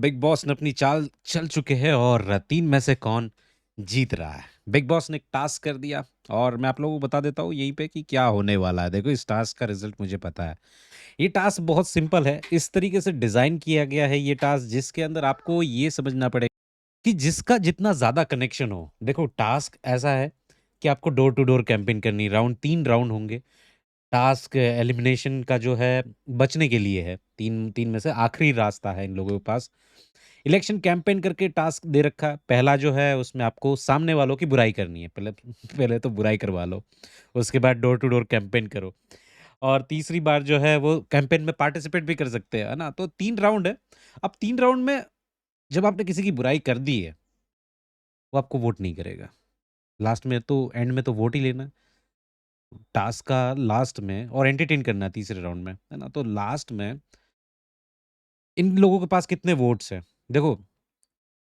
Big boss ने अपनी चाल चल चुके हैं और 3 में से कौन जीत रहा है। बिग बॉस ने एक टास्क कर दिया और मैं आप लोगों को बता देता हूँ यहीं पे कि क्या होने वाला है। देखो इस टास्क का रिज़ल्ट मुझे पता है। ये टास्क बहुत सिंपल है। इस तरीके से डिज़ाइन किया गया है ये टास्क जिसके अंदर आपको ये समझना पड़ेगा कि जिसका जितना ज़्यादा कनेक्शन हो। देखो टास्क ऐसा है कि आपको डोर टू डोर कैंपेन करनी है। राउंड 3 राउंड होंगे। टास्क एलिमिनेशन का जो है बचने के लिए है। 3 में से आखिरी रास्ता है इन लोगों के पास। इलेक्शन कैंपेन करके टास्क दे रखा है। पहला जो है उसमें आपको सामने वालों की बुराई करनी है। पहले पहले तो बुराई करवा लो। उसके बाद डोर टू डोर कैंपेन करो। और तीसरी बार जो है वो कैंपेन में पार्टिसिपेट भी कर सकते हैं, है ना? तो 3 राउंड है। अब 3 राउंड में जब आपने किसी की बुराई कर दी है, वो आपको वोट नहीं करेगा। लास्ट में तो एंड में तो वोट ही लेना है। टास्क का लास्ट में और एंटरटेन करना है तीसरे राउंड में, है ना? तो लास्ट में इन लोगों के पास कितने वोट्स हैं? देखो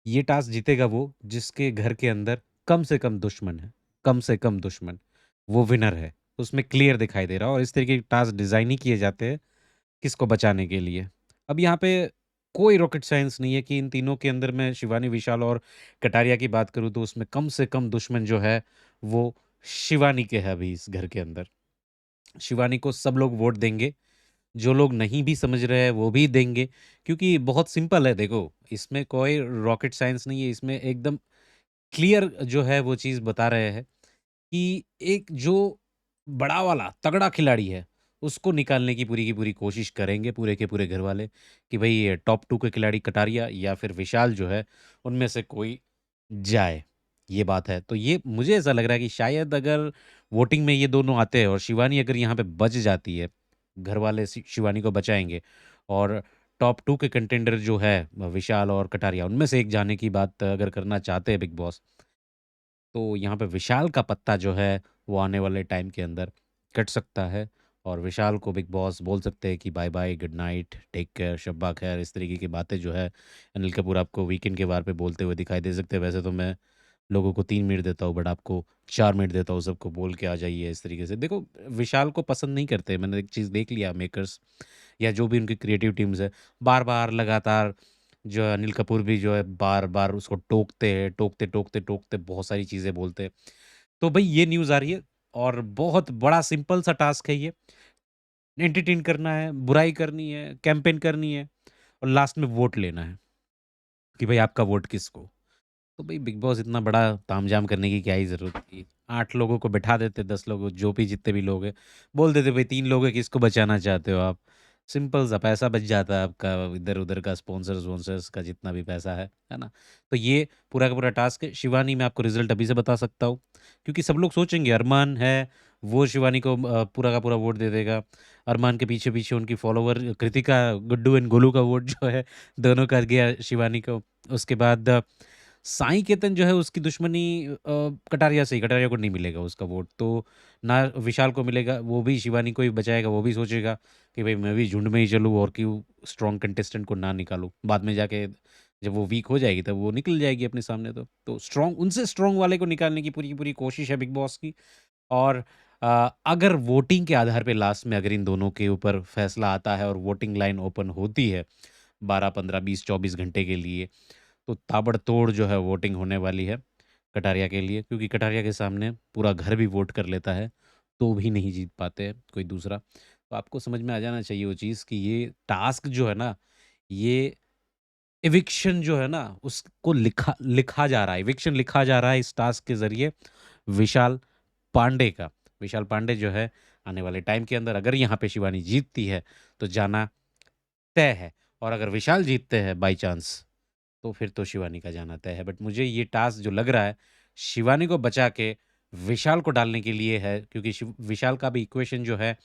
ये टास्क जीतेगा वो जिसके घर के अंदर कम से कम दुश्मन है, कम से कम दुश्मन, वो विनर है। उसमें क्लियर दिखाई दे रहा है और इस तरीके के टास्क डिज़ाइन ही किए जाते हैं किसको बचाने के लिए। अब यहाँ पे कोई रॉकेट साइंस नहीं है कि इन तीनों के अंदर मैं शिवानी, विशाल और कटारिया की बात करूँ तो उसमें कम से कम दुश्मन जो है वो शिवानी के है अभी इस घर के अंदर। शिवानी को सब लोग वोट देंगे, जो लोग नहीं भी समझ रहे हैं वो भी देंगे क्योंकि बहुत सिंपल है देखो, इसमें कोई रॉकेट साइंस नहीं है, इसमें एकदम क्लियर जो है वो चीज़ बता रहे हैं कि एक जो बड़ा वाला तगड़ा खिलाड़ी है, उसको निकालने की पूरी कोशिश करेंगे पूरे के पूरे घरवाले कि भई ये टॉप 2 के खिलाड़ी कटारिया या फिर विशाल जो है, उनमें से कोई जाए, ये बात है। तो ये मुझे ऐसा लग रहा है कि शायद अगर वोटिंग में ये दोनों आते हैं और शिवानी अगर यहाँ पे बच जाती है, घरवाले शिवानी को बचाएँगे और टॉप 2 के कंटेंडर जो है विशाल और कटारिया, उनमें से एक जाने की बात अगर करना चाहते हैं बिग बॉस, तो यहाँ पे विशाल का पत्ता जो है वो आने वाले टाइम के अंदर कट सकता है और विशाल को बिग बॉस बोल सकते हैं कि bye bye, good night, take care, शब्बा खैर, इस तरीके की बातें जो है अनिल कपूर आपको वीकेंड के वार पे बोलते हुए दिखाई दे सकते हैं। वैसे तो मैं लोगों को 3 मिनट देता हूँ बट आपको 4 मिनट देता हूँ, सबको बोल के आ जाइए इस तरीके से। देखो विशाल को पसंद नहीं करते, मैंने एक चीज़ देख लिया मेकर्स या जो भी उनकी क्रिएटिव टीम्स है, बार-बार लगातार जो है अनिल कपूर भी जो है बार-बार उसको टोकते हैं, टोकते बहुत सारी चीज़ें बोलते हैं। तो भई ये न्यूज़ आ रही है और बहुत बड़ा सिंपल सा टास्क है ये। एंटरटेन करना है, बुराई करनी है, कैम्पेन करनी है और लास्ट में वोट लेना है कि भई आपका वोट किसको? तो भई बिग बॉस इतना बड़ा तामझाम करने की क्या ही ज़रूरत थी? 8 लोगों को बिठा देते, 10 लोगों जो भी जितने भी लोग हैं, बोल देते भई 3 लोग हैं, किसको बचाना चाहते हो आप? सिंपल सा पैसा बच जाता है आपका, इधर-उधर का स्पॉन्सर्स-वॉन्सर्स का जितना भी पैसा है ना? तो ये पूरा का पूरा टास्क है। शिवानी मैं आपको रिज़ल्ट अभी से बता सकता हूँ, क्योंकि सब लोग सोचेंगे अरमान है, वो शिवानी को पूरा का पूरा वोट दे देगा। अरमान के पीछे-पीछे उनकी फॉलोवर कृतिका, गुड्डू एंड गोलू का वोट जो है, दोनों का गया शिवानी को। उसके बाद साईं केतन जो है उसकी दुश्मनी कटारिया से ही, कटारिया को नहीं मिलेगा उसका वोट, तो ना विशाल को मिलेगा, वो भी शिवानी को ही बचाएगा, वो भी सोचेगा कि भाई मैं भी झुंड में ही चलूँ और क्यों स्ट्रॉन्ग कंटेस्टेंट को ना निकालूँ। बाद में जाके जब वो वीक हो जाएगी तब वो निकल जाएगी अपने सामने तो स्ट्रॉन्ग उनसे स्ट्रॉन्ग वाले को निकालने की पूरी की पूरी कोशिश है बिग बॉस की। और अगर वोटिंग के आधार पे लास्ट में अगर इन दोनों के ऊपर फैसला आता है और वोटिंग लाइन ओपन होती है 12, 15, 20, 24 घंटे के लिए, तो ताबड़तोड़ जो है वोटिंग होने वाली है कटारिया के लिए, क्योंकि कटारिया के सामने पूरा घर भी वोट कर लेता है, तो भी नहीं जीत पाते हैं कोई दूसरा। तो आपको समझ में आ जाना चाहिए वो चीज़ कि ये टास्क जो है ना, ये इविक्शन जो है ना, उसको लिखा लिखा जा रहा है, इविक्शन लिखा जा रहा है इस टास्क के ज़रिए विशाल पांडे का। विशाल पांडे जो है आने वाले टाइम के अंदर अगर यहाँ पे शिवानी जीतती है, तो जाना तय है और अगर विशाल जीतते हैं बाय चांस तो फिर तो शिवानी का जाना तय है। बट मुझे ये टास्क जो लग रहा है, शिवानी को बचा के विशाल को डालने के लिए है क्योंकि विशाल का भी इक्वेशन जो है,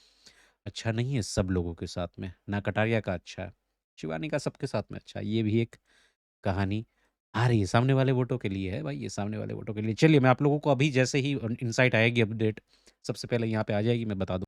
अच्छा नहीं है सब लोगों के साथ में, ना कटारिया का अच्छा है, शिवानी का सबके साथ में अच्छा है। ये भी एक कहानी आ रही है, सामने वाले वोटों के लिए है भाई, ये सामने वाले वोटों के लिए। चलिए मैं आप लोगों को अभी जैसे ही इनसाइट आएगी अपडेट, सबसे पहले यहाँ पे आ जाएगी, मैं बता दूँ।